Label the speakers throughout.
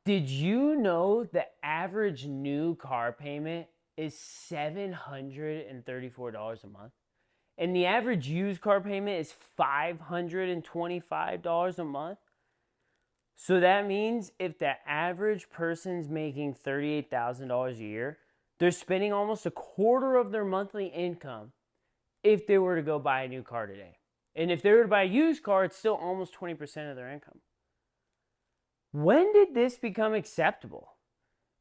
Speaker 1: Did you know the average new car payment is $734 a month? And the average used car payment is $525 a month? So that means if the average person's making $38,000 a year, they're spending almost a quarter of their monthly income if they were to go buy a new car today. And if they were to buy a used car, it's still almost 20% of their income. When did this become acceptable?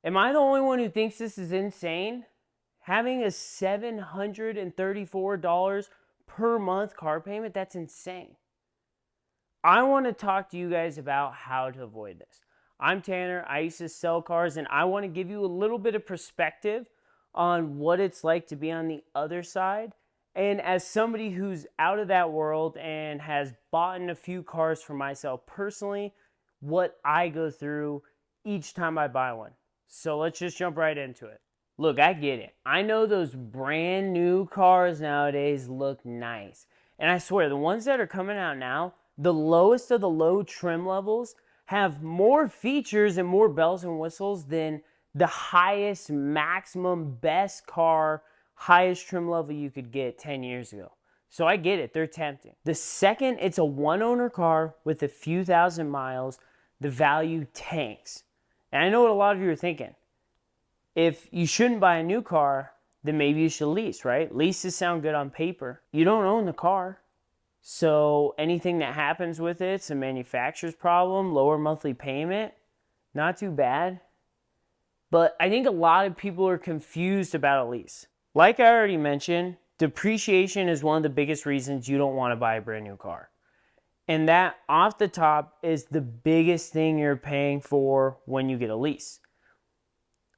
Speaker 1: Am I the only one who thinks this is insane? Having a $734 per month car payment, that's insane. I want to talk to you guys about how to avoid this. I'm Tanner. I used to sell cars, and I want to give you a little bit of perspective on what it's like to be on the other side. And as somebody who's out of that world and has bought a few cars for myself personally, what I go through each time I buy one. So let's just jump right into it. Look, I get it. I know those brand new cars nowadays look nice. And I swear, the ones that are coming out now, the lowest of the low trim levels have more features and more bells and whistles than the highest, maximum, best car, highest trim level you could get 10 years ago. So I get it. They're tempting. The second it's a one-owner car with a few thousand miles, the value tanks. And I know what a lot of you are thinking. If you shouldn't buy a new car, then maybe you should lease, right? Leases sound good on paper. You don't own the car. So anything that happens with it, it's a manufacturer's problem, lower monthly payment, not too bad. But I think a lot of people are confused about a lease. Like I already mentioned, depreciation is one of the biggest reasons you don't want to buy a brand new car. And that, off the top, is the biggest thing you're paying for when you get a lease.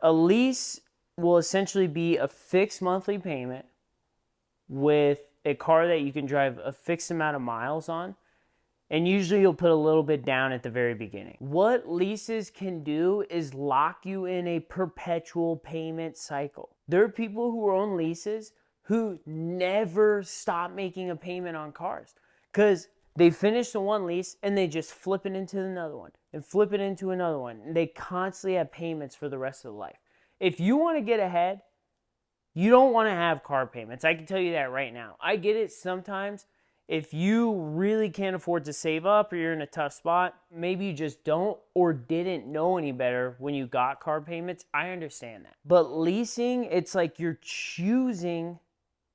Speaker 1: A lease will essentially be a fixed monthly payment with a car that you can drive a fixed amount of miles on. And usually you'll put a little bit down at the very beginning. What leases can do is lock you in a perpetual payment cycle. There are people who own leases who never stop making a payment on cars because they finish the one lease and they just flip it into another one and flip it into another one. And they constantly have payments for the rest of their life. If you want to get ahead, you don't want to have car payments. I can tell you that right now. I get it sometimes. If you really can't afford to save up or you're in a tough spot, maybe you just don't or didn't know any better when you got car payments. I understand that. But leasing, it's like you're choosing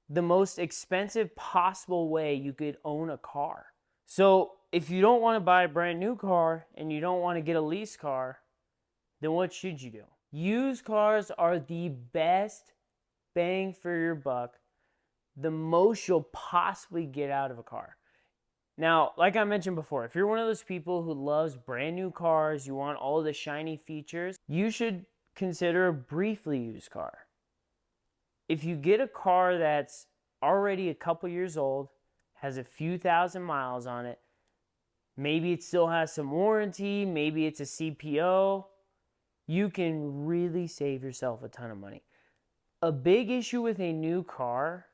Speaker 1: the most expensive possible way you could own a car. So if you don't want to buy a brand new car and you don't want to get a lease car, then what should you do? Used cars are the best bang for your buck, the most you'll possibly get out of a car. Now, like I mentioned before, if you're one of those people who loves brand new cars, you want all the shiny features, you should consider a briefly used car. If you get a car that's already a couple years old, has a few thousand miles on it, maybe it still has some warranty, maybe it's a CPO, you can really save yourself a ton of money. A big issue with a new car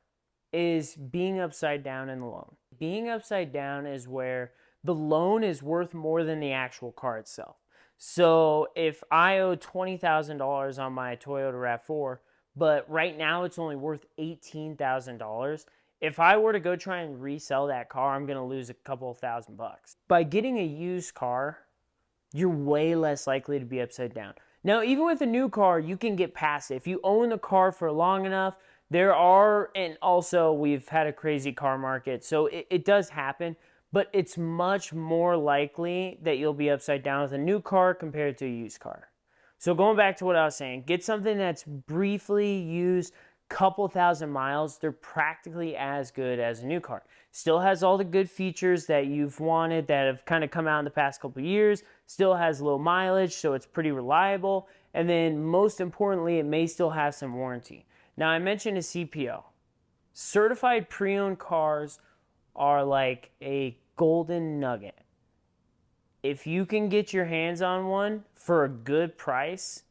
Speaker 1: is being upside down in the loan. Being upside down is where the loan is worth more than the actual car itself. So if I owe $20,000 on my Toyota RAV4, but right now it's only worth $18,000, if I were to go try and resell that car, I'm going to lose a couple of $1,000. By getting a used car, you're way less likely to be upside down. Now, even with a new car, you can get past it. If you own the car for long enough, and also we've had a crazy car market, so it does happen, but it's much more likely that you'll be upside down with a new car compared to a used car. So going back to what I was saying, get something that's briefly used, couple thousand miles. They're practically as good as a new car. Still has all the good features that you've wanted that have kind of come out in the past couple of years. Still has low mileage, so it's pretty reliable. And then most importantly, it may still have some warranty. Now, I mentioned a CPO. Certified pre-owned cars are like a golden nugget. If you can get your hands on one for a good price,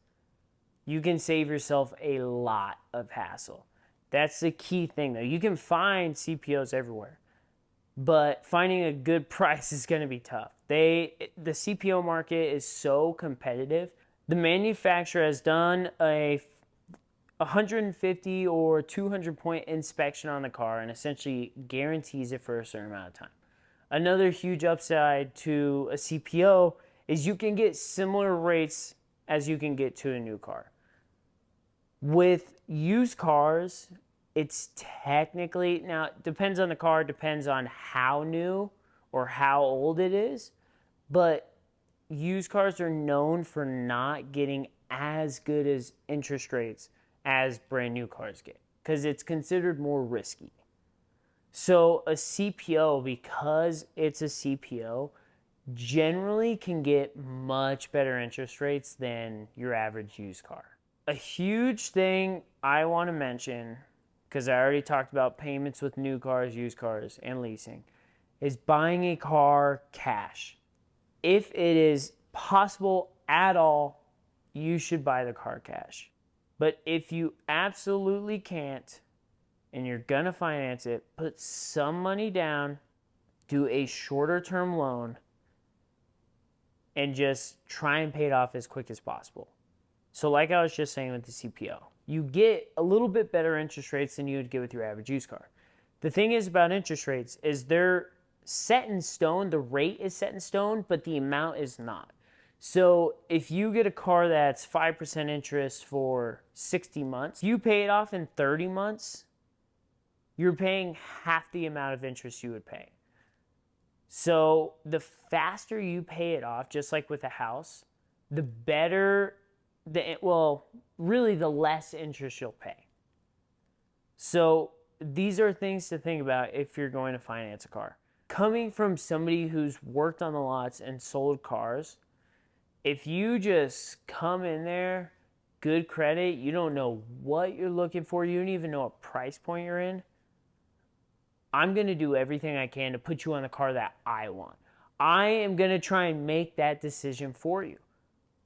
Speaker 1: you can save yourself a lot of hassle. That's the key thing, though. You can find CPOs everywhere, but finding a good price is going to be tough. The CPO market is so competitive. The manufacturer has done a 150 or 200 point inspection on the car and essentially guarantees it for a certain amount of time. Another huge upside to a CPO is you can get similar rates as you can get to a new car. With used cars, it's technically, now it depends on the car, depends on how new or how old it is, but used cars are known for not getting as good as interest rates as brand new cars get because it's considered more risky. So a CPO, because it's a CPO, generally can get much better interest rates than your average used car. A huge thing I want to mention, because I already talked about payments with new cars, used cars, and leasing, is buying a car cash. If it is possible at all, you should buy the car cash. But if you absolutely can't, and you're gonna finance it, put some money down, do a shorter term loan, and just try and pay it off as quick as possible. So like I was just saying with the CPO, you get a little bit better interest rates than you would get with your average used car. The thing is about interest rates is they're set in stone, the rate is set in stone, but the amount is not. So if you get a car that's 5% interest for 60 months, you pay it off in 30 months, you're paying half the amount of interest you would pay. So the faster you pay it off, just like with a house, the better, really the less interest you'll pay. So these are things to think about if you're going to finance a car. Coming from somebody who's worked on the lots and sold cars, if you just come in there, good credit, you don't know what you're looking for, you don't even know what price point you're in, I'm going to do everything I can to put you on the car that I want. I am going to try and make that decision for you.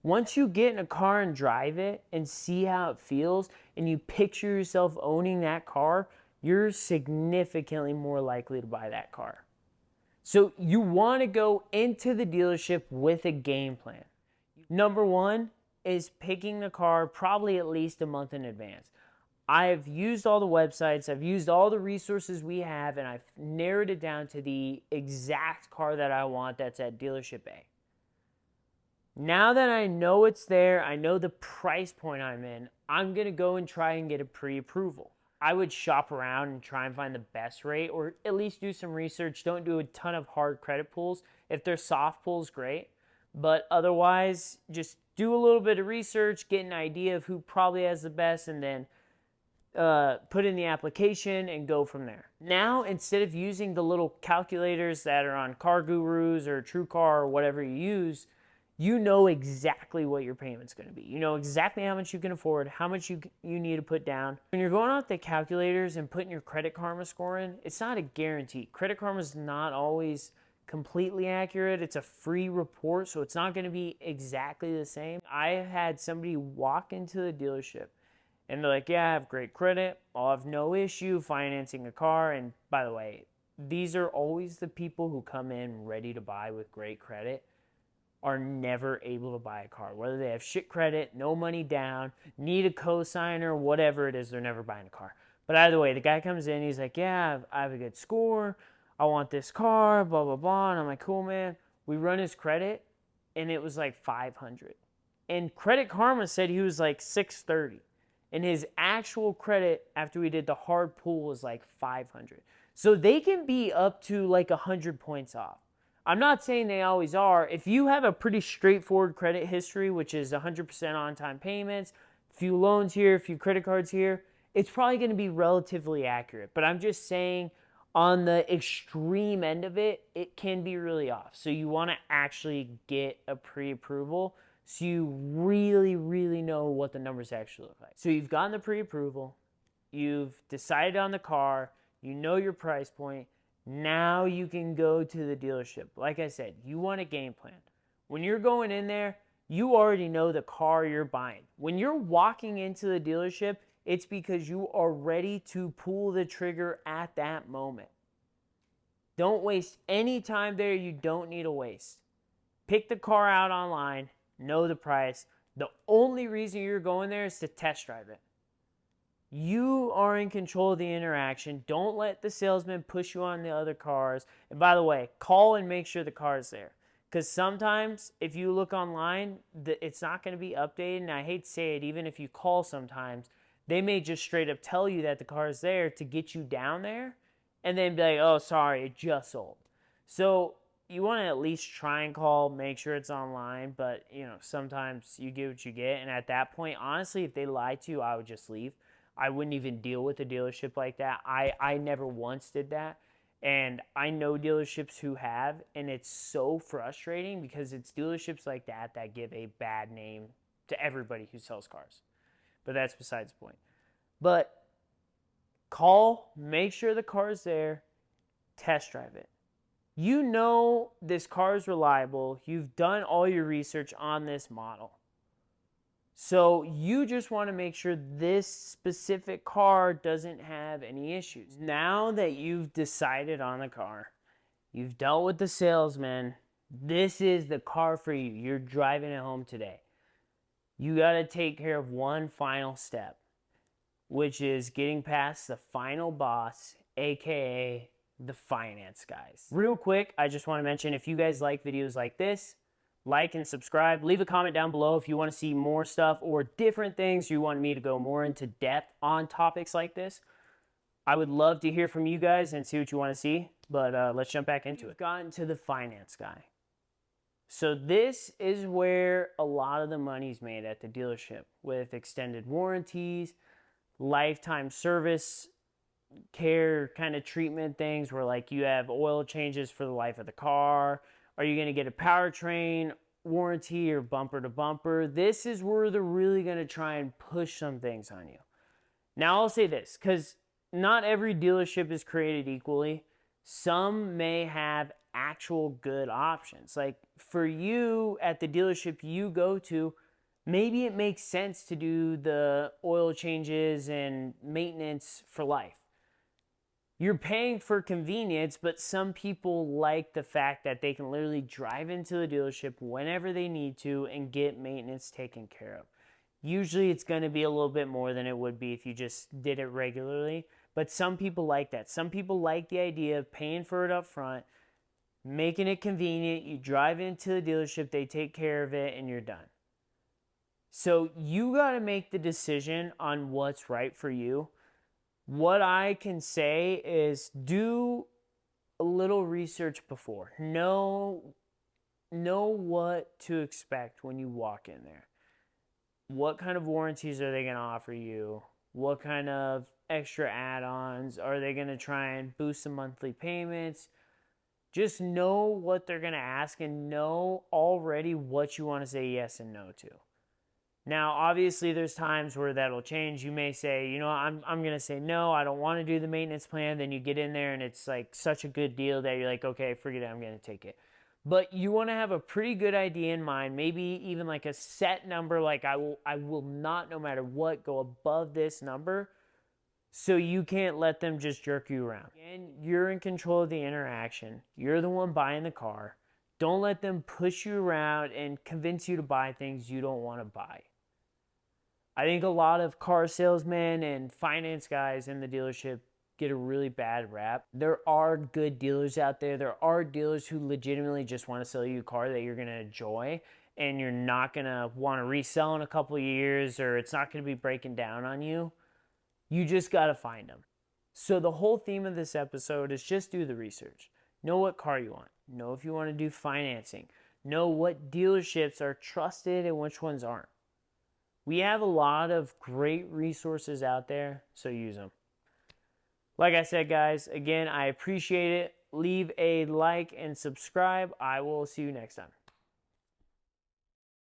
Speaker 1: Once you get in a car and drive it and see how it feels and you picture yourself owning that car, you're significantly more likely to buy that car. So you want to go into the dealership with a game plan. Number one is picking the car probably at least a month in advance. I've used all the websites, I've used all the resources we have, and I've narrowed it down to the exact car that I want that's at dealership A. Now that I know it's there, I know the price point I'm in, I'm going to go and try and get a pre-approval. I would shop around and try and find the best rate, or at least do some research. Don't do a ton of hard credit pulls. If they're soft pulls, great. But otherwise, just do a little bit of research, get an idea of who probably has the best, and then put in the application and go from there. Now, instead of using the little calculators that are on Car Gurus or TrueCar or whatever you use, you know exactly what your payment's going to be. You know exactly how much you can afford, how much you need to put down. When you're going out the calculators and putting your Credit Karma score in, it's not a guarantee. Credit Karma is not always completely accurate. It's a free report, so it's not going to be exactly the same. I had somebody walk into the dealership and they're like, yeah, I have great credit. I'll have no issue financing a car. And by the way, these are always the people who come in ready to buy with great credit are never able to buy a car. Whether they have shit credit, no money down, need a cosigner, whatever it is, they're never buying a car. But either way, the guy comes in, he's like, yeah, I have a good score. I want this car, blah, blah, blah. And I'm like, cool, man. We run his credit, and it was like 500. And Credit Karma said he was like 630. And his actual credit after we did the hard pull was like 500. So they can be up to like 100 points off. I'm not saying they always are. If you have a pretty straightforward credit history, which is 100% on-time payments, a few loans here, a few credit cards here, it's probably going to be relatively accurate. But I'm just saying on the extreme end of it, it can be really off. So you want to actually get a pre-approval so you really, really know what the numbers actually look like. So you've gotten the pre-approval, you've decided on the car, you know your price point, now you can go to the dealership. Like I said, you want a game plan. When you're going in there, you already know the car you're buying. When you're walking into the dealership, it's because you are ready to pull the trigger at that moment. Don't waste any time there you don't need to waste. Pick the car out online, know the price. The only reason you're going there is to test drive it. You are in control of the interaction. Don't let the salesman push you on the other cars. And by the way, call and make sure the car is there. Because sometimes if you look online, it's not going to be updated. And I hate to say it, even if you call sometimes, they may just straight up tell you that the car is there to get you down there. And then be like, oh, sorry, it just sold. So you want to at least try and call, make sure it's online. But, sometimes you get what you get. And at that point, honestly, if they lie to you, I would just leave. I wouldn't even deal with a dealership like that. I never once did that. And I know dealerships who have, and it's so frustrating because it's dealerships like that that give a bad name to everybody who sells cars. But that's besides the point. But call, make sure the car is there, test drive it. You know this car is reliable. You've done all your research on this model. So you just want to make sure this specific car doesn't have any issues. Now that you've decided on the car, you've dealt with the salesman, this is the car for you. You're driving it home today. You got to take care of one final step, which is getting past the final boss, aka the finance guys. Real quick, I just want to mention, if you guys like videos like this, like and subscribe. Leave a comment down below if you want to see more stuff or different things you want me to go more into depth on topics like this. I would love to hear from you guys and see what you want to see, but let's jump back into it. Gotten to the finance guy. So this is where a lot of the money's made at the dealership, with extended warranties, lifetime service care kind of treatment things where like you have oil changes for the life of the car. Are you going to get a powertrain warranty or bumper to bumper? This is where they're really going to try and push some things on you. Now I'll say this, because not every dealership is created equally. Some may have actual good options. Like for you at the dealership you go to, maybe it makes sense to do the oil changes and maintenance for life. You're paying for convenience, but some people like the fact that they can literally drive into the dealership whenever they need to and get maintenance taken care of. Usually it's going to be a little bit more than it would be if you just did it regularly, but some people like that. Some people like the idea of paying for it up front, making it convenient. You drive into the dealership, they take care of it, and you're done. So you got to make the decision on what's right for you. What I can say is do a little research before. Know what to expect when you walk in there. What kind of warranties are they going to offer you? What kind of extra add-ons? Are they going to try and boost the monthly payments? Just know what they're going to ask and know already what you want to say yes and no to. Now, obviously, there's times where that'll change. You may say, I'm going to say no, I don't want to do the maintenance plan. Then you get in there and it's like such a good deal that you're like, okay, forget it, I'm going to take it. But you want to have a pretty good idea in mind, maybe even like a set number, like I will not, no matter what, go above this number. So you can't let them just jerk you around. And you're in control of the interaction. You're the one buying the car. Don't let them push you around and convince you to buy things you don't want to buy. I think a lot of car salesmen and finance guys in the dealership get a really bad rap. There are good dealers out there. There are dealers who legitimately just want to sell you a car that you're going to enjoy and you're not going to want to resell in a couple of years, or it's not going to be breaking down on you. You just got to find them. So the whole theme of this episode is just do the research. Know what car you want. Know if you want to do financing. Know what dealerships are trusted and which ones aren't. We have a lot of great resources out there, so use them. Like I said, guys, again, I appreciate it. Leave a like and subscribe. I will see you next time.